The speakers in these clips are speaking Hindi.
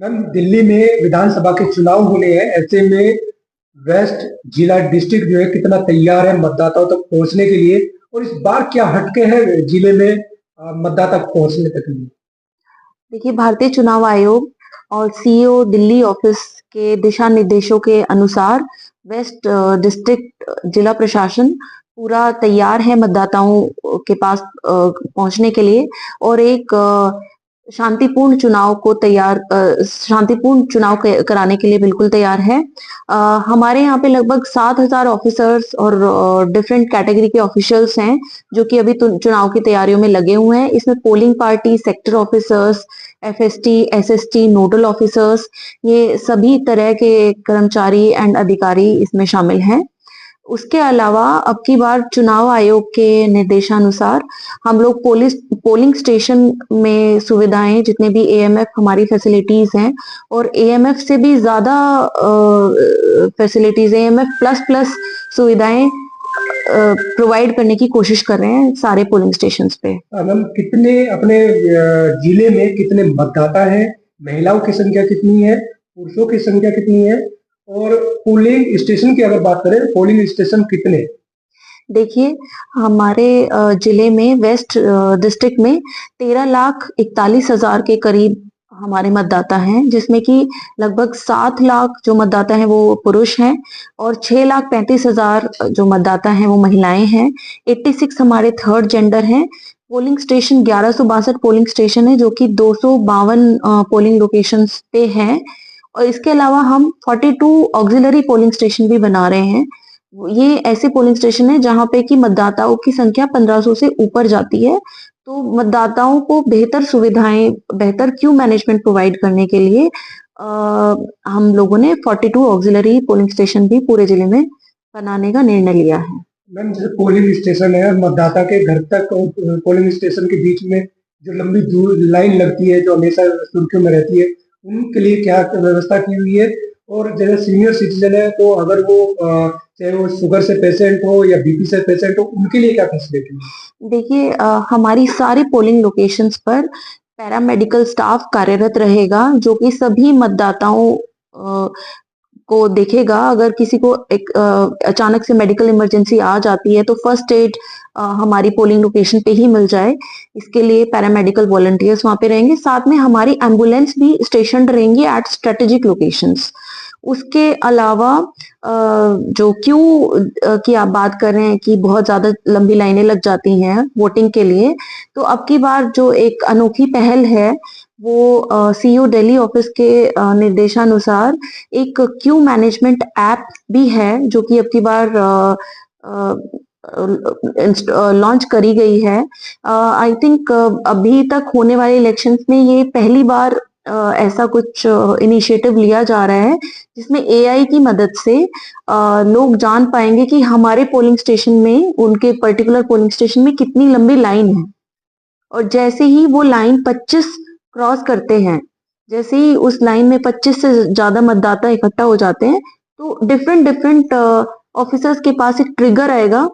मैम, दिल्ली में विधानसभा के चुनाव होने हैं। ऐसे में वेस्ट जिला डिस्ट्रिक्ट जो है कितना तैयार है मतदाताओं तक पहुंचने के लिए, और इस बार क्या हटके है जिले में मतदाता तक पहुंचने तक के लिए। देखिए, भारतीय चुनाव आयोग और सीईओ दिल्ली ऑफिस के दिशा निर्देशों के अनुसार वेस्ट डिस्ट्रिक्ट जिला प्रशासन पूरा तैयार है मतदाताओं के पास पहुंचने के लिए, और एक शांतिपूर्ण चुनाव कराने के लिए बिल्कुल तैयार है। हमारे यहाँ पे लगभग 7,000 ऑफिसर्स और डिफरेंट कैटेगरी के ऑफिशियल्स हैं जो कि अभी चुनाव की तैयारियों में लगे हुए हैं। इसमें polling party, sector officers, FST, SST, nodal officers, ये सभी तरह के कर्मचारी एंड अधिकारी इसमें शामिल हैं। उसके अलावा अब की बार चुनाव आयोग के निर्देशानुसार हम लोग पोलिंग स्टेशन में सुविधाएं, जितने भी एएमएफ हमारी फैसिलिटीज हैं, और एएमएफ से भी ज्यादा फैसिलिटीज, एएमएफ प्लस प्लस सुविधाएं प्रोवाइड करने की कोशिश कर रहे हैं सारे पोलिंग स्टेशन पे। मैम, कितने अपने जिले में कितने मतदाता हैं, महिलाओं की संख्या कितनी है, पुरुषों की संख्या कितनी है, और पोलिंग स्टेशन की अगर बात करें, पोलिंग स्टेशन कितने। देखिए, हमारे जिले में वेस्ट डिस्ट्रिक्ट में 13,41,000 के करीब हमारे मतदाता हैं, जिसमें कि लगभग 7 लाख जो मतदाता हैं वो पुरुष हैं, और 6,35,000 जो मतदाता हैं वो महिलाएं हैं। 86 हमारे थर्ड जेंडर हैं। पोलिंग स्टेशन 1162 पोलिंग स्टेशन है, जो कि 252 पोलिंग लोकेशंस पे हैं, और इसके अलावा हम 42 ऑक्सिलरी पोलिंग स्टेशन भी बना रहे हैं। ये ऐसे पोलिंग स्टेशन है जहां पे कि मतदाताओं की संख्या 1500 से ऊपर जाती है। तो मतदाताओं को बेहतर सुविधाएं, बेहतर क्यू मैनेजमेंट प्रोवाइड करने के लिए हम लोगों ने 42 ऑक्सिलरी पोलिंग स्टेशन भी पूरे जिले में बनाने का निर्णय लिया है। मैम, जैसे पोलिंग स्टेशन है, मतदाता के घर तक और पोलिंग स्टेशन के बीच में जो लंबी दूर लाइन लगती है, जो हमेशा सुर्खियों में रहती है, उनके लिए क्या व्यवस्था की हुई है। और जैसे सीनियर सिटीजन है, तो अगर वो चाहे वो शुगर से पेशेंट हो या बीपी से पेशेंट हो, उनके लिए क्या फैसिलिटी है। देखिए, हमारी सारी पोलिंग लोकेशंस पर पैरामेडिकल स्टाफ कार्यरत रहेगा, जो कि सभी मतदाताओं को देखेगा। अगर किसी को एक अचानक से मेडिकल इमरजेंसी आ जाती है तो फर्स्ट एड हमारी पोलिंग लोकेशन पे ही मिल जाए, इसके लिए पैरामेडिकल वॉलंटियर्स वहां पे रहेंगे। साथ में हमारी एम्बुलेंस भी स्टेशन रहेंगी एट स्ट्रेटेजिक लोकेशंस। उसके अलावा जो क्यू की आप बात कर रहे हैं कि बहुत ज्यादा लंबी लाइनें लग जाती हैं वोटिंग के लिए, तो अब की बार जो एक अनोखी पहल है वो सीईओ दिल्ली ऑफिस के निर्देशानुसार एक क्यू मैनेजमेंट ऐप भी है, जो कि अब की बार लॉन्च करी गई है। आई थिंक अभी तक होने वाले इलेक्शंस में ये पहली बार ऐसा कुछ इनिशिएटिव लिया जा रहा है, जिसमें एआई की मदद से लोग जान पाएंगे कि हमारे पोलिंग स्टेशन में, उनके पर्टिकुलर पोलिंग स्टेशन में कितनी लंबी लाइन है। और जैसे ही वो लाइन 25 क्रॉस करते हैं, जैसे ही उस लाइन में 25 से ज्यादा मतदाता इकट्ठा हो जाते हैं, तो डिफरेंट ऑफिसर्स के पास एक ट्रिगर आएगा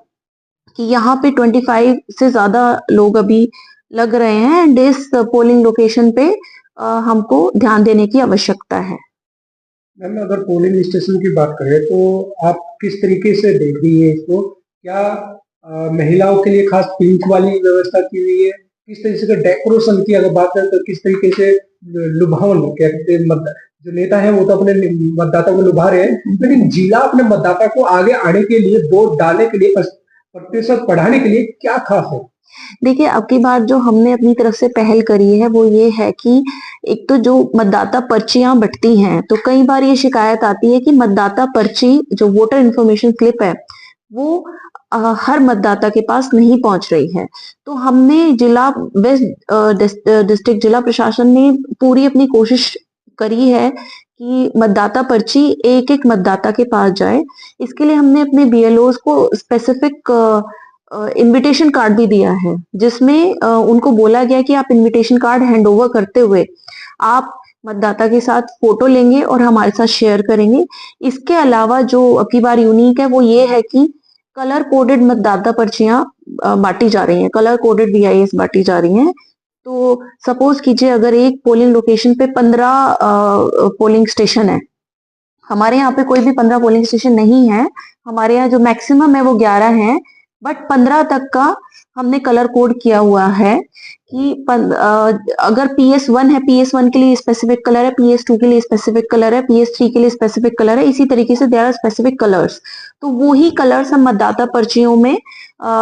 कि यहाँ पे 25 से ज्यादा लोग अभी लग रहे हैं, एंड इस पोलिंग लोकेशन पे हमको ध्यान देने की आवश्यकता है। मैम, अगर पोलिंग स्टेशन की बात करें तो आप किस तरीके से देख रही है इसको। क्या महिलाओं के लिए खास पिंक वाली व्यवस्था की हुई है, किस तरीके से डेकोरेशन की अगर बात करें तो किस तरीके से लुभावन, क्या कहते हैं, जो नेता है वो तो अपने मतदाता को लुभा रहे हैं, लेकिन जिला अपने मतदाता को आगे आने के लिए, वोट डालने के लिए, प्रतिशत बढ़ाने के लिए क्या खास है। देखिए, अब की बार जो हमने अपनी तरफ से पहल करी है वो ये है कि एक तो जो मतदाता पर्चियां बंटती हैं, तो कई बार ये शिकायत आती है कि मतदाता पर्ची, जो वोटर इन्फॉर्मेशन स्लिप है, वो हर मतदाता के पास नहीं पहुंच रही है। तो हमने जिला वेस्ट डिस्ट्रिक्ट जिला प्रशासन ने पूरी अपनी कोशिश करी है कि मतदाता पर्ची एक एक मतदाता के पास जाए। इसके लिए हमने अपने बीएलओज को स्पेसिफिक इनविटेशन कार्ड भी दिया है, जिसमें उनको बोला गया कि आप इनविटेशन कार्ड हैंड ओवर करते हुए आप मतदाता के साथ फोटो लेंगे और हमारे साथ शेयर करेंगे। इसके अलावा जो अब की बार यूनिक है वो ये है कि कलर कोडेड मतदाता पर्चियां बांटी जा रही हैं, कलर कोडेड वीआईएस बांटी जा रही हैं। तो सपोज कीजिए अगर एक पोलिंग लोकेशन पे 15 पोलिंग स्टेशन है, हमारे यहाँ पे कोई भी 15 पोलिंग स्टेशन नहीं है, हमारे यहाँ जो मैक्सिमम है वो 11 है, बट 15 तक का हमने कलर कोड किया हुआ है कि अगर PS1 है, PS1 के लिए स्पेसिफिक कलर है, PS2 के लिए स्पेसिफिक कलर है, PS3 के लिए स्पेसिफिक कलर है, इसी तरीके से देयर आर स्पेसिफिक कलर्स। तो वो ही कलर्स हम मतदाता पर्चियों में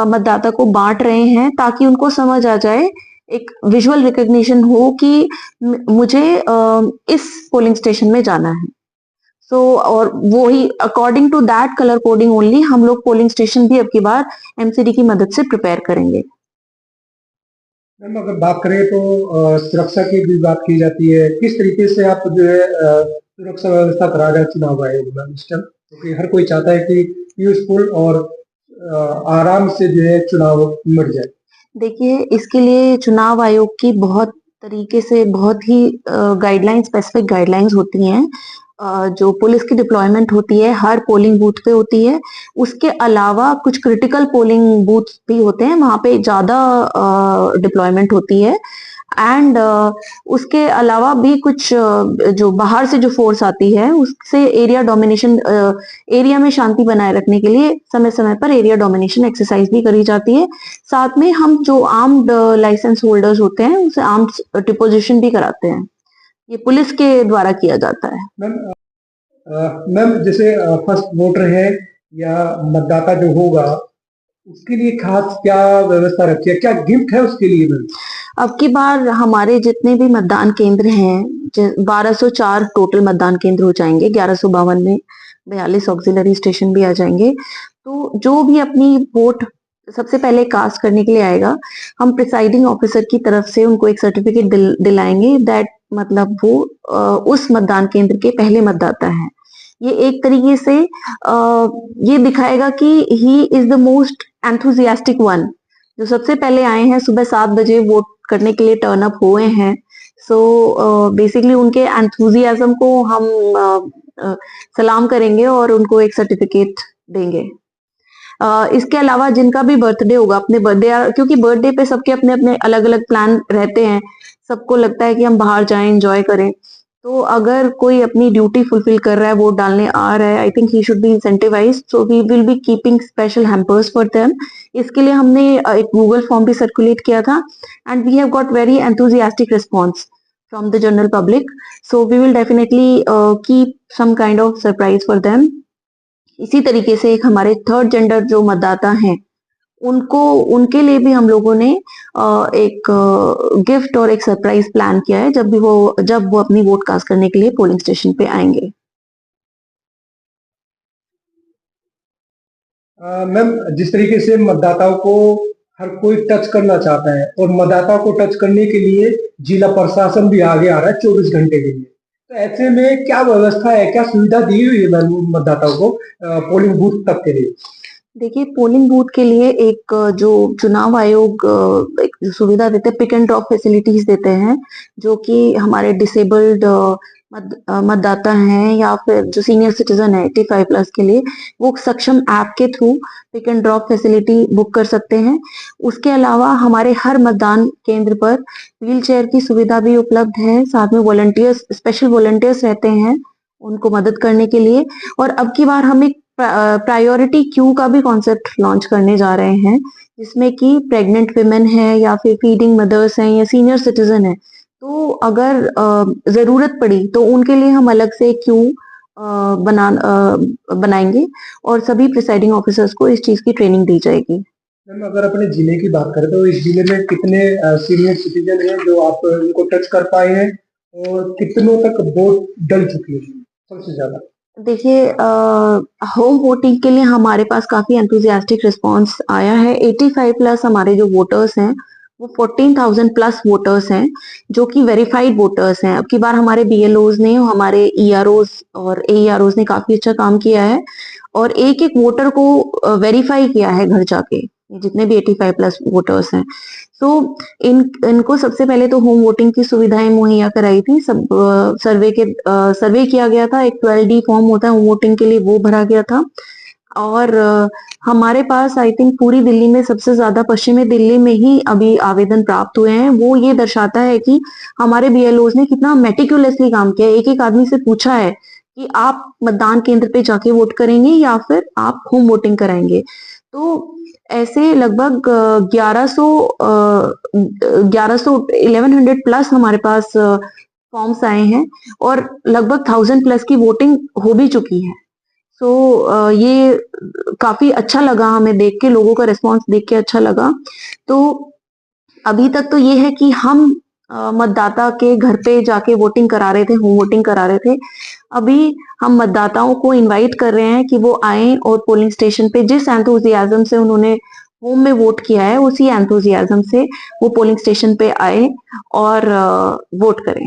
मतदाता को बांट रहे हैं ताकि उनको समझ आ जाए, एक विजुअल रिकग्निशन हो कि मुझे इस पोलिंग स्टेशन में जाना है। और वो ही according to that colour coding only हम लोग पोलिंग स्टेशन भी अब की बार MCD की मदद से प्रिपेयर करेंगे। मैम अगर बात करें तो सुरक्षा की भी बात की जाती है, किस तरीके से आप जो है सुरक्षा व्यवस्था करा रहे हैं चुनाव आयोग मैम इस टाइम, क्योंकि हर कोई चाहता है कि पीसफुल और आराम से जो है चुनाव निपट जाए। देखिए, इसके लिए चुनाव आयोग की बहुत तरीके से बहुत ही गाइडलाइंस, स्पेसिफिक गाइडलाइंस होती हैं। जो पुलिस की डिप्लॉयमेंट होती है हर पोलिंग बूथ पे होती है। उसके अलावा कुछ क्रिटिकल पोलिंग बूथ भी होते हैं, वहां पे ज्यादा डिप्लॉयमेंट होती है। एंड उसके अलावा भी कुछ जो बाहर से जो फोर्स आती है उससे एरिया डोमिनेशन, एरिया में शांति बनाए रखने के लिए समय समय पर एरिया डोमिनेशन एक्सरसाइज भी करी जाती है। साथ में हम जो आर्म्ड लाइसेंस होल्डर्स होते हैं उनसे आर्म्ड डिपोजिशन भी कराते हैं। ये पुलिस के द्वारा किया जाता है। मैम जैसे फर्स्ट वोटर है या मतदाता जो होगा उसके लिए खास क्या व्यवस्था रखी है, क्या गिफ्ट है उसके लिए मैम? अब की बार हमारे जितने भी मतदान केंद्र हैं 1204 टोटल मतदान केंद्र हो जाएंगे, 1152 में 42 ऑक्सिलरी स्टेशन भी आ जाएंगे। तो जो भी अपनी वोट सबसे पहले कास्ट करने के लिए आएगा, हम प्रिसाइडिंग ऑफिसर की तरफ से उनको एक सर्टिफिकेट दिलाएंगे दैट मतलब वो उस मतदान केंद्र के पहले मतदाता हैं। ये एक तरीके से ये दिखाएगा कि he is the most enthusiastic one, जो सबसे पहले आए हैं, सुबह 7 बजे वोट करने के लिए टर्न अप हुए हैं। सो बेसिकली उनके एंथुजियाज्म को हम सलाम करेंगे और उनको एक सर्टिफिकेट देंगे। इसके अलावा जिनका भी बर्थडे होगा, अपने बर्थडे, क्योंकि बर्थडे पे सबके अपने अपने अलग अलग प्लान रहते हैं, सबको लगता है कि हम बाहर जाएं, एंजॉय करें। तो अगर कोई अपनी ड्यूटी फुलफिल कर रहा है, वोट डालने आ रहा है, I think he should be incentivised, so we will be keeping special hampers for them. इसके लिए हमने एक गूगल फॉर्म भी सर्कुलेट किया था and we have got very enthusiastic response from the general public, so we will definitely keep some kind of surprise for them. इसी तरीके से एक हमारे थर्ड जेंडर जो मतदाता हैं उनको, उनके लिए भी हम लोगों ने एक गिफ्ट और एक सरप्राइज प्लान किया है जब वो अपनी वोट कास्ट करने के लिए पोलिंग स्टेशन पे आएंगे। मैम जिस तरीके से मतदाताओं को हर कोई टच करना चाहता है और मतदाताओं को टच करने के लिए जिला प्रशासन भी आगे आ रहा है 24 घंटे के लिए, तो ऐसे में क्या व्यवस्था है, क्या सुविधा दी हुई है मैम मतदाताओं को पोलिंग बूथ तक के लिए? देखिए, पोलिंग बूथ के लिए एक जो चुनाव आयोग एक जो सुविधा देते हैं, पिक एंड ड्रॉप फैसिलिटीज देते हैं, जो कि हमारे डिसेबल्ड मतदाता हैं या फिर जो सीनियर सिटीजन है 85 प्लस के लिए, वो सक्षम ऐप के through pick and drop facility book कर सकते हैं। उसके अलावा हमारे हर मतदान केंद्र पर व्हील चेयर की सुविधा भी उपलब्ध है। साथ में वॉलंटियर्स, स्पेशल वॉलंटियर्स रहते हैं उनको मदद करने के लिए। और अब की बार हम एक प्रायोरिटी क्यू का भी कॉन्सेप्ट लॉन्च करने जा रहे हैं, जिसमें कि प्रेग्नेंट विमेन है या फिर फीडिंग मदर्स हैं या सीनियर सिटीजन है, तो अगर जरूरत पड़ी तो उनके लिए हम अलग से क्यू बनाएंगे और सभी प्रिसाइडिंग ऑफिसर्स को इस चीज की ट्रेनिंग दी जाएगी। मैम अगर अपने जिले की बात करें तो इस जिले में कितने सीनियर सिटीजन हैं जो आप उनको टच कर पाए हैं और कितनों तक वोट डल चुकी है सबसे ज्यादा? देखिए, होम वोटिंग के लिए हमारे पास काफी एंथुजियास्टिक रिस्पांस आया है। 85 प्लस हमारे जो वोटर्स हैं वो 14,000 प्लस वोटर्स हैं जो कि वेरीफाइड वोटर्स हैं। अब की बार हमारे BLOs ने, हमारे EROs और AEROs ने काफी अच्छा काम किया है और एक एक वोटर को वेरीफाई किया है घर जाके, जितने भी 85 प्लस वोटर्स हैं। तो इनको सबसे पहले तो होम वोटिंग की सुविधाएं मुहैया कराई थी। सब सर्वे किया गया था, एक 12D फॉर्म होता है होम वोटिंग के लिए, वो भरा गया था। और हमारे पास आई थिंक पूरी दिल्ली में सबसे ज्यादा पश्चिमी दिल्ली में ही अभी आवेदन प्राप्त हुए हैं। वो ये दर्शाता है कि हमारे बीएलओज ने कितना मेटिकुलसली काम किया है। एक एक आदमी से पूछा है कि आप मतदान केंद्र पे जाके वोट करेंगे या फिर आप होम वोटिंग कराएंगे। तो ऐसे लगभग 1100 प्लस हमारे पास फॉर्म्स आए हैं और लगभग 1000 प्लस की वोटिंग हो भी चुकी है। सो ये काफी अच्छा लगा हमें देख के, लोगों का रिस्पॉन्स देख के अच्छा लगा। तो अभी तक तो ये है कि हम मतदाता के घर पे जाके वोटिंग करा रहे थे, होम वोटिंग करा रहे थे। अभी हम मतदाताओं को इनवाइट कर रहे हैं कि वो आए और पोलिंग स्टेशन पे जिस एंथुजियाज्म से उन्होंने होम में वोट किया है, उसी एंथुजियाज्म से वो पोलिंग स्टेशन पे आए और वोट करें।